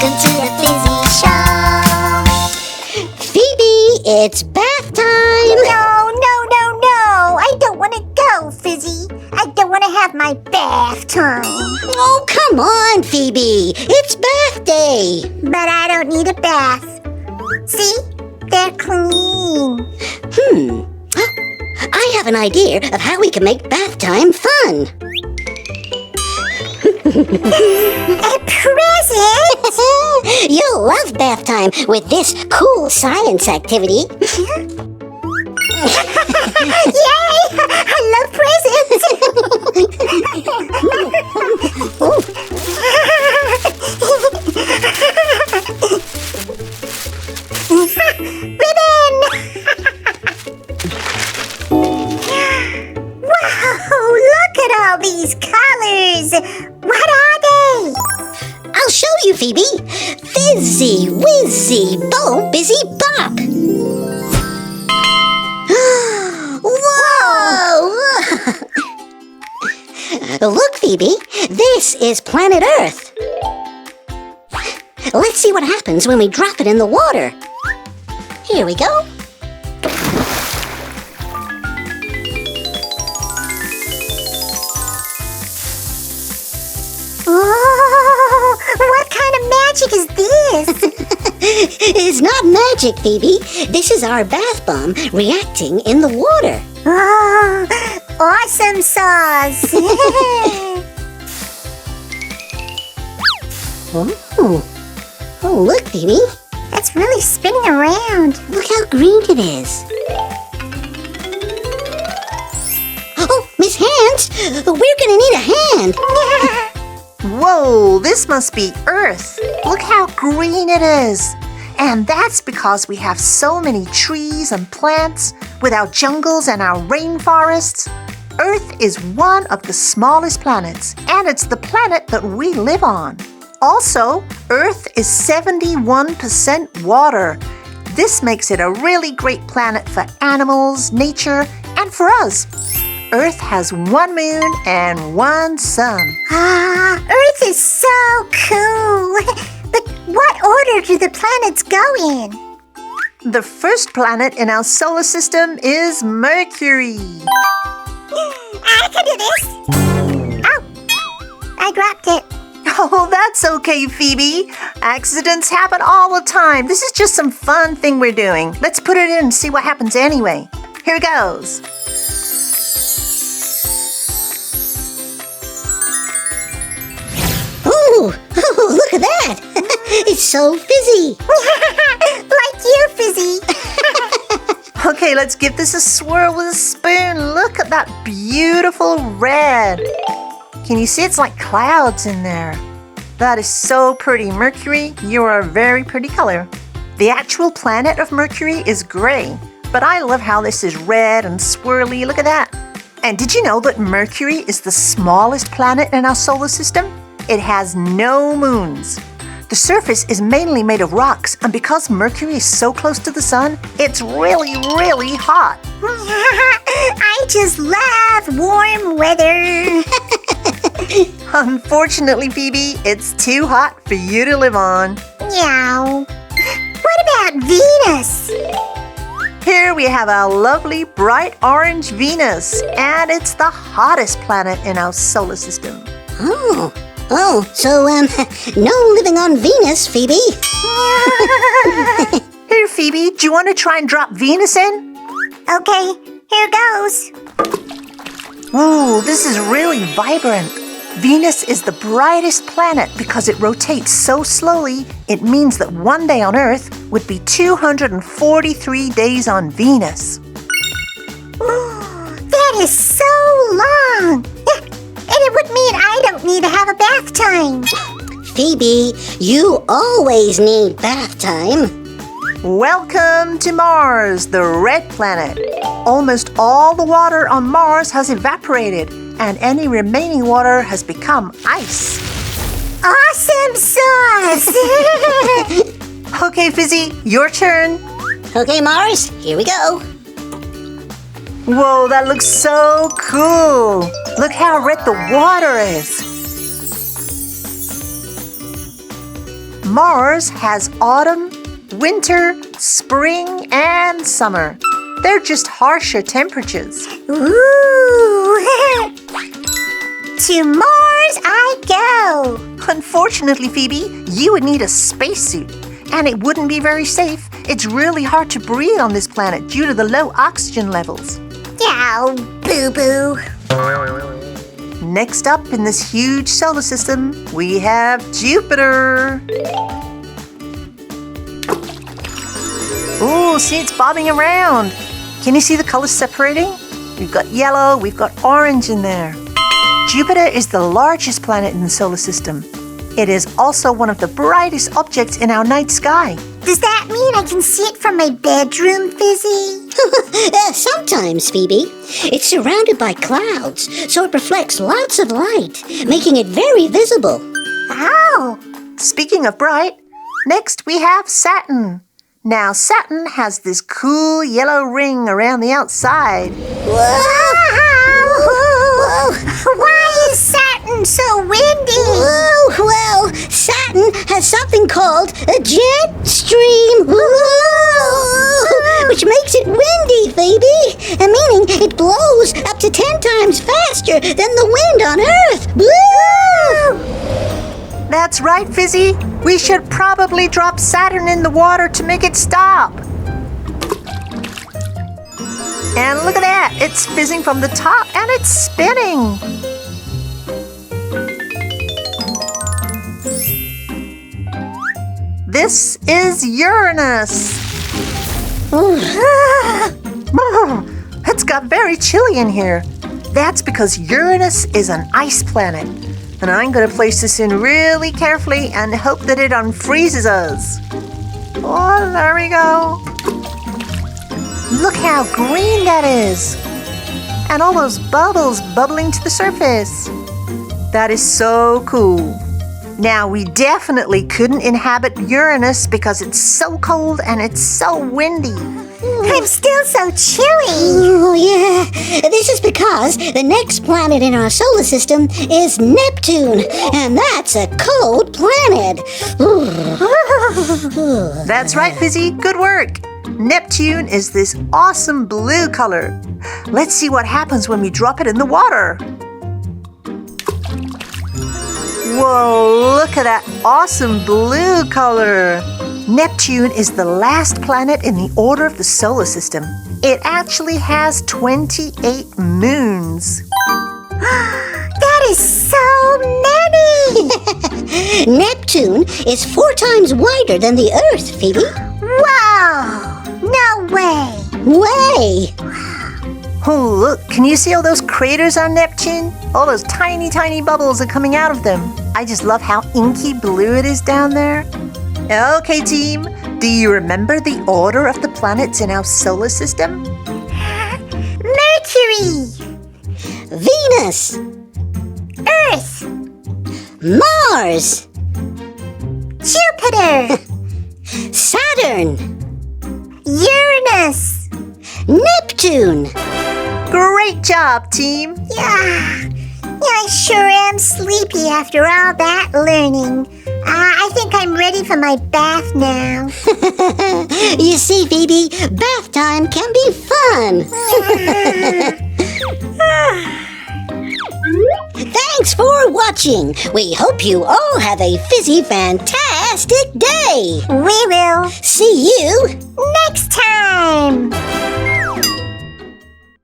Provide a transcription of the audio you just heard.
Welcome to the Fizzy Show. Phoebe, it's bath time. No. I don't want to go, Fizzy. I don't want to have my bath time. Oh, come on, Phoebe. It's bath day. But I don't need a bath. See? They're clean. I have an idea of how we can make bath time fun. A present? You'll love bath time with this cool science activity. Yay! I love presents. Ribbon! Wow! Look at all these colors. What are they? I'll show you, Phoebe. Fizzy, whizzy, bo, busy, bop. Whoa! Look, Phoebe, this is planet Earth. Let's see what happens when we drop it in the water. Here we go. Oh, what kind of magic is this? It's not magic, Phoebe. This is our bath bomb reacting in the water. Oh, awesome sauce. Oh, look, Phoebe. It's really spinning around. Look how green it is. Oh, Miss Hands, we're gonna need a hand. Whoa, this must be Earth. Look how green it is. And that's because we have so many trees and plants with our jungles and our rainforests. Earth is one of the smallest planets, and it's the planet that we live on. Also, Earth is 71% water. This makes it a really great planet for animals, nature, and for us. Earth has one moon and one sun. Earth is so cool. But what order do the planets go in? The first planet in our solar system is Mercury. I can do this. Oh, I dropped it. Oh, that's okay, Phoebe. Accidents happen all the time. This is just some fun thing we're doing. Let's put it in and see what happens anyway. Here goes. Oh, look at that. It's so fizzy. Like you, Fizzy. Okay, let's give this a swirl with a spoon. Look at that beautiful red. Can you see it's like clouds in there? That is so pretty. Mercury, you are a very pretty color. The actual planet of Mercury is gray, but I love how this is red and swirly. Look at that. And did you know that Mercury is the smallest planet in our solar system? It has no moons. The surface is mainly made of rocks, and because Mercury is so close to the sun, it's really, really hot. I just love warm weather. Unfortunately, Phoebe, it's too hot for you to live on. Meow. What about Venus? Here we have our lovely bright orange Venus, and it's the hottest planet in our solar system. So no living on Venus, Phoebe. Here, Phoebe, do you want to try and drop Venus in? Okay, here goes. Ooh, this is really vibrant. Venus is the brightest planet because it rotates so slowly. It means that one day on Earth would be 243 days on Venus. That is so long. And it would mean I don't need to have a bath time. Phoebe, you always need bath time. Welcome to Mars, the red planet. Almost all the water on Mars has evaporated, and any remaining water has become ice. Awesome sauce! Okay, Fizzy, your turn. Okay, Mars, here we go. Whoa, that looks so cool. Look how red the water is. Mars has autumn, winter, spring, and summer. They're just harsher temperatures. Ooh! To Mars I go! Unfortunately, Phoebe, you would need a spacesuit, and it wouldn't be very safe. It's really hard to breathe on this planet due to the low oxygen levels. Oh, boo-boo. Next up in this huge solar system, we have Jupiter. Ooh, see, it's bobbing around. Can you see the colors separating? We've got yellow, we've got orange in there. Jupiter is the largest planet in the solar system. It is also one of the brightest objects in our night sky. Does that mean I can see it from my bedroom, Fizzy? Sometimes, Phoebe. It's surrounded by clouds, so it reflects lots of light, making it very visible. Oh! Speaking of bright, next we have Saturn. Now, Saturn has this cool yellow ring around the outside. Whoa! Why is Saturn so windy? Oh, well, Saturn has something called a jet stream, which makes it windy, Phoebe, meaning it blows up to 10 times faster than the wind on Earth. Woo! That's right, Fizzy. We should probably drop Saturn in the water to make it stop. And look at that. It's fizzing from the top and it's spinning. This is Uranus. It's got very chilly in here. That's because Uranus is an ice planet. And I'm going to place this in really carefully and hope that it unfreezes us. Oh, there we go. Look how green that is. And all those bubbles bubbling to the surface. That is so cool. Now, we definitely couldn't inhabit Uranus because it's so cold and it's so windy. I'm still so chilly. Oh, yeah. This is because the next planet in our solar system is Neptune, and that's a cold planet. That's right, Fizzy. Good work. Neptune is this awesome blue color. Let's see what happens when we drop it in the water. Whoa, look at that awesome blue color. Neptune is the last planet in the order of the solar system. It actually has 28 moons. That is so many! Neptune is 4 times wider than the Earth, Phoebe. Whoa! No way! Way! Oh, look, can you see all those craters on Neptune? All those tiny, tiny bubbles are coming out of them. I just love how inky blue it is down there. Okay, team, do you remember the order of the planets in our solar system? Mercury! Venus! Earth! Mars! Jupiter! Saturn! Uranus! Neptune! Great job, team! Yeah, I sure am sleepy after all that learning. I think I'm ready for my bath now. You see, Phoebe, bath time can be fun. Thanks for watching. We hope you all have a fizzy fantastic day. We will See you next time.